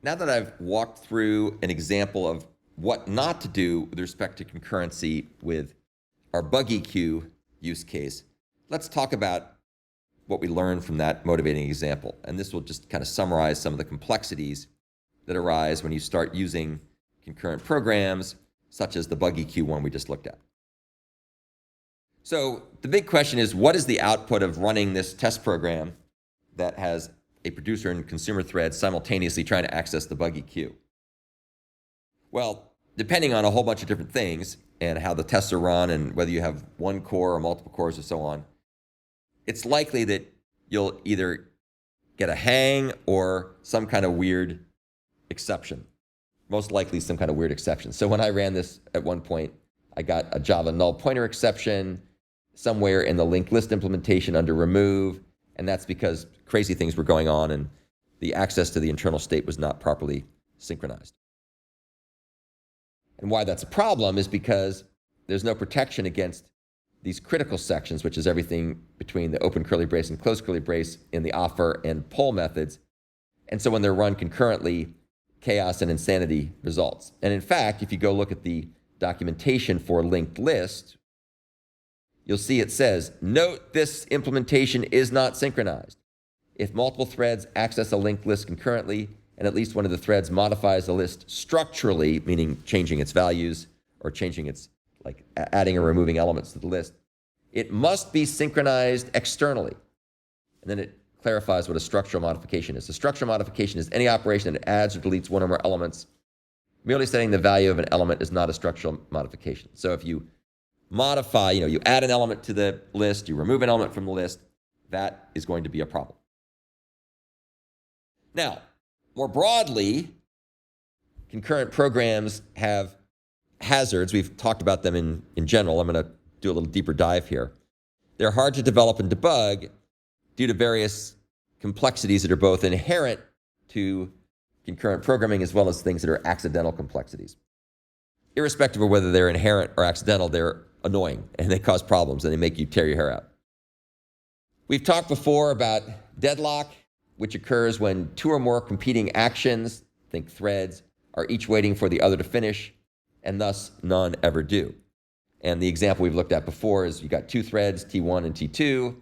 Now that I've walked through an example of what not to do with respect to concurrency with our BuggyQueue use case, let's talk about what we learned from that motivating example. And this will just kind of summarize some of the complexities that arise when you start using concurrent programs, such as the BuggyQueue one we just looked at. So the big question is, what is the output of running this test program that has a producer and consumer thread simultaneously trying to access the BuggyQueue? Well, depending on a whole bunch of different things and how the tests are run and whether you have one core or multiple cores or so on, it's likely that you'll either get a hang or some kind of weird exception. Most likely some kind of weird exception. So when I ran this at one point, I got a Java null pointer exception somewhere in the linked list implementation under remove, and that's because crazy things were going on and the access to the internal state was not properly synchronized. And why that's a problem is because there's no protection against these critical sections, which is everything between the open curly brace and closed curly brace in the offer and poll methods. And so when they're run concurrently, chaos and insanity results. And in fact, if you go look at the documentation for linked list, you'll see it says, note this implementation is not synchronized. If multiple threads access a linked list concurrently, and at least one of the threads modifies the list structurally, meaning changing its values or changing its, like adding or removing elements to the list, it must be synchronized externally. And then it clarifies what a structural modification is. A structural modification is any operation that adds or deletes one or more elements. Merely setting the value of an element is not a structural modification. So if you modify, you add an element to the list, you remove an element from the list, that is going to be a problem. Now, more broadly, concurrent programs have hazards. We've talked about them in general. I'm going to do a little deeper dive here. They're hard to develop and debug due to various complexities that are both inherent to concurrent programming as well as things that are accidental complexities. Irrespective of whether they're inherent or accidental, they're annoying and they cause problems and they make you tear your hair out. We've talked before about deadlock, which occurs when two or more competing actions, think threads, are each waiting for the other to finish, and thus none ever do. And the example we've looked at before is you got two threads, T1 and T2,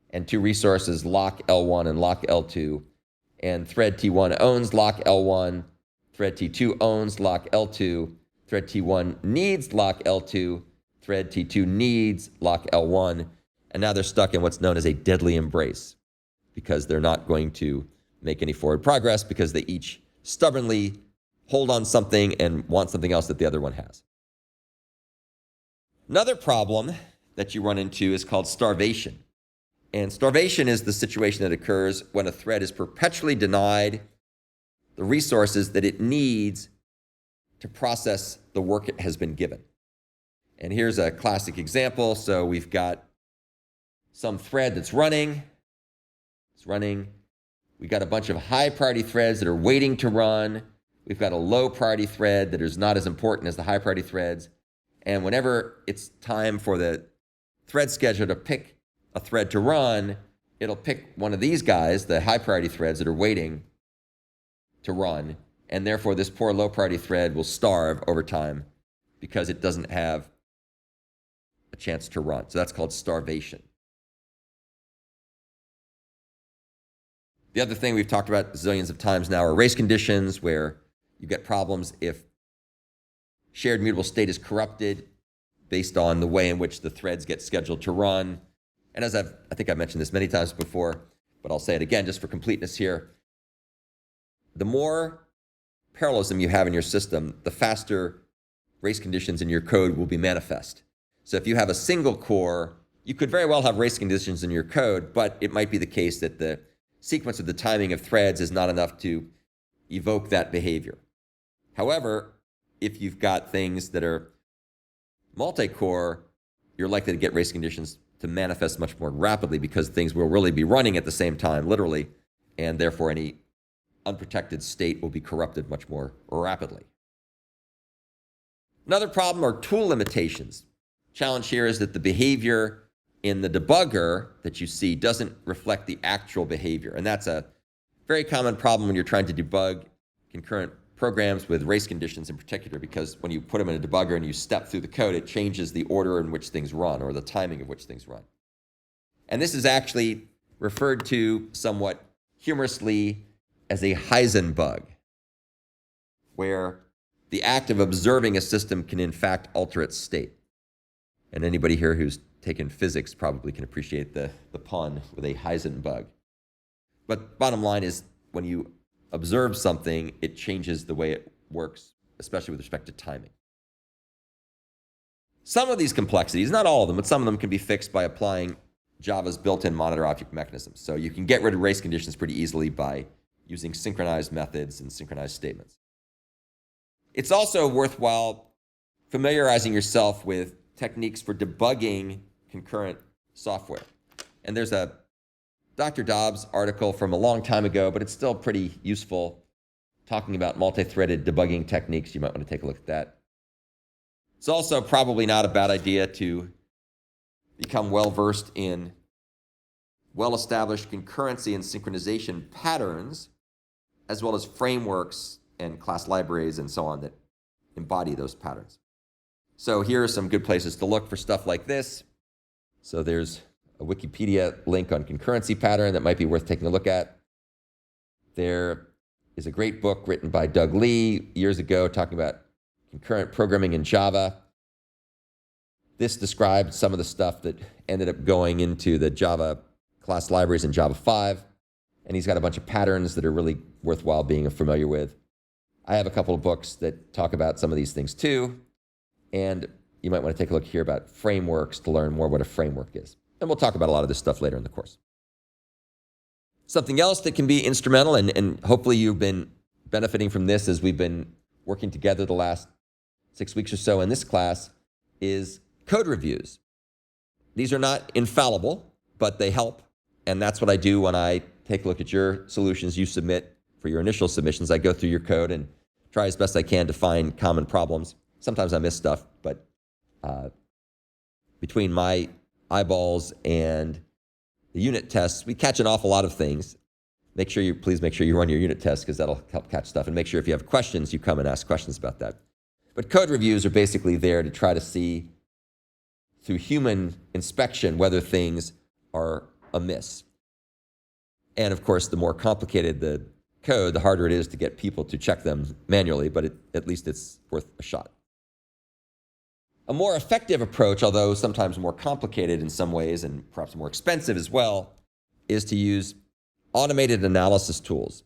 and two resources, lock L1 and lock L2, and thread T1 owns lock L1, thread T2 owns lock L2, thread T1 needs lock L2, thread T2 needs lock L1, and now they're stuck in what's known as a deadly embrace because they're not going to make any forward progress because they each stubbornly hold on something and want something else that the other one has. Another problem that you run into is called starvation. And starvation is the situation that occurs when a thread is perpetually denied the resources that it needs to process the work it has been given. And here's a classic example. So we've got some thread that's running. It's running. We've got a bunch of high priority threads that are waiting to run. We've got a low priority thread that is not as important as the high priority threads. And whenever it's time for the thread scheduler to pick a thread to run, it'll pick one of these guys, the high priority threads that are waiting to run. And therefore, this poor low priority thread will starve over time because it doesn't have a chance to run. So that's called starvation. The other thing we've talked about zillions of times now are race conditions, where you get problems if shared mutable state is corrupted based on the way in which the threads get scheduled to run. And as I think I've mentioned this many times before, but I'll say it again just for completeness here. The more parallelism you have in your system, the faster race conditions in your code will be manifest. So if you have a single core, you could very well have race conditions in your code, but it might be the case that the sequence of the timing of threads is not enough to evoke that behavior. However, if you've got things that are multi-core, you're likely to get race conditions to manifest much more rapidly because things will really be running at the same time, literally, and therefore any unprotected state will be corrupted much more rapidly. Another problem are tool limitations. Challenge here is that the behavior in the debugger that you see doesn't reflect the actual behavior. And that's a very common problem when you're trying to debug concurrent programs with race conditions in particular, because when you put them in a debugger and you step through the code, it changes the order in which things run or the timing of which things run. And this is actually referred to somewhat humorously as a Heisenbug, where the act of observing a system can in fact alter its state. And anybody here who's taken physics probably can appreciate the pun with a Heisenbug. But bottom line is, when you observe something, it changes the way it works, especially with respect to timing. Some of these complexities, not all of them, but some of them can be fixed by applying Java's built-in monitor object mechanisms. So you can get rid of race conditions pretty easily by using synchronized methods and synchronized statements. It's also worthwhile familiarizing yourself with techniques for debugging concurrent software. And there's a Dr. Dobbs article from a long time ago, but it's still pretty useful, talking about multi-threaded debugging techniques. You might want to take a look at that. It's also probably not a bad idea to become well-versed in well-established concurrency and synchronization patterns, as well as frameworks and class libraries and so on that embody those patterns. So here are some good places to look for stuff like this. So there's a Wikipedia link on concurrency pattern that might be worth taking a look at. There is a great book written by Doug Lee years ago talking about concurrent programming in Java. This described some of the stuff that ended up going into the Java class libraries in Java 5. And he's got a bunch of patterns that are really worthwhile being familiar with. I have a couple of books that talk about some of these things too. And you might want to take a look here about frameworks to learn more what a framework is. And we'll talk about a lot of this stuff later in the course. Something else that can be instrumental, and hopefully you've been benefiting from this as we've been working together the last 6 weeks or so in this class, is code reviews. These are not infallible, but they help. And that's what I do when I take a look at your solutions you submit for your initial submissions. I go through your code and try as best I can to find common problems. Sometimes I miss stuff, but between my eyeballs and the unit tests, we catch an awful lot of things. Please make sure you run your unit tests, because that'll help catch stuff. And make sure if you have questions, you come and ask questions about that. But code reviews are basically there to try to see through human inspection whether things are amiss. And of course, the more complicated the code, the harder it is to get people to check them manually, but at least it's worth a shot. A more effective approach, although sometimes more complicated in some ways and perhaps more expensive as well, is to use automated analysis tools.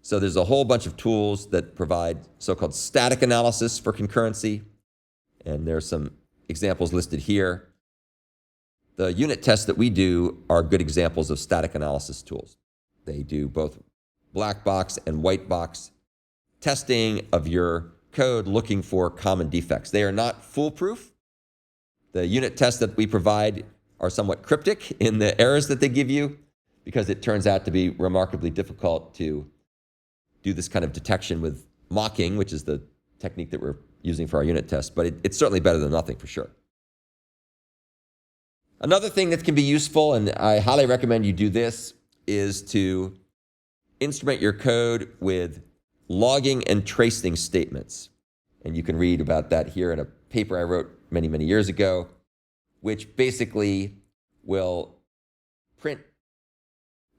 So there's a whole bunch of tools that provide so-called static analysis for concurrency, and there's some examples listed here. The unit tests that we do are good examples of static analysis tools. They do both black box and white box testing of your code looking for common defects. They are not foolproof. The unit tests that we provide are somewhat cryptic in the errors that they give you, because it turns out to be remarkably difficult to do this kind of detection with mocking, which is the technique that we're using for our unit tests, but it's certainly better than nothing for sure. Another thing that can be useful, and I highly recommend you do this, is to instrument your code with logging and tracing statements. And you can read about that here in a paper I wrote many, many years ago, which basically will print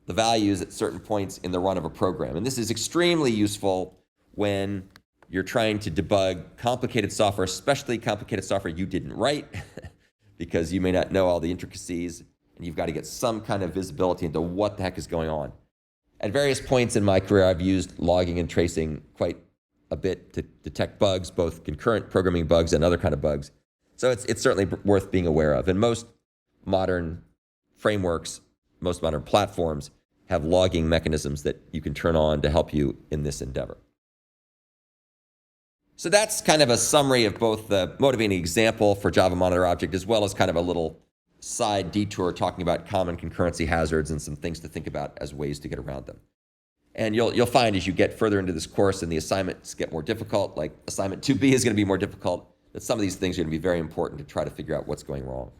the values at certain points in the run of a program. And this is extremely useful when you're trying to debug complicated software, especially complicated software you didn't write, because you may not know all the intricacies, and you've got to get some kind of visibility into what the heck is going on. At various points in my career, I've used logging and tracing quite a bit to detect bugs, both concurrent programming bugs and other kind of bugs. So it's certainly worth being aware of. And most modern frameworks, most modern platforms have logging mechanisms that you can turn on to help you in this endeavor. So that's kind of a summary of both the motivating example for Java Monitor Object, as well as kind of a little side detour talking about common concurrency hazards and some things to think about as ways to get around them. And you'll find as you get further into this course and the assignments get more difficult, like assignment 2B is going to be more difficult, that some of these things are going to be very important to try to figure out what's going wrong.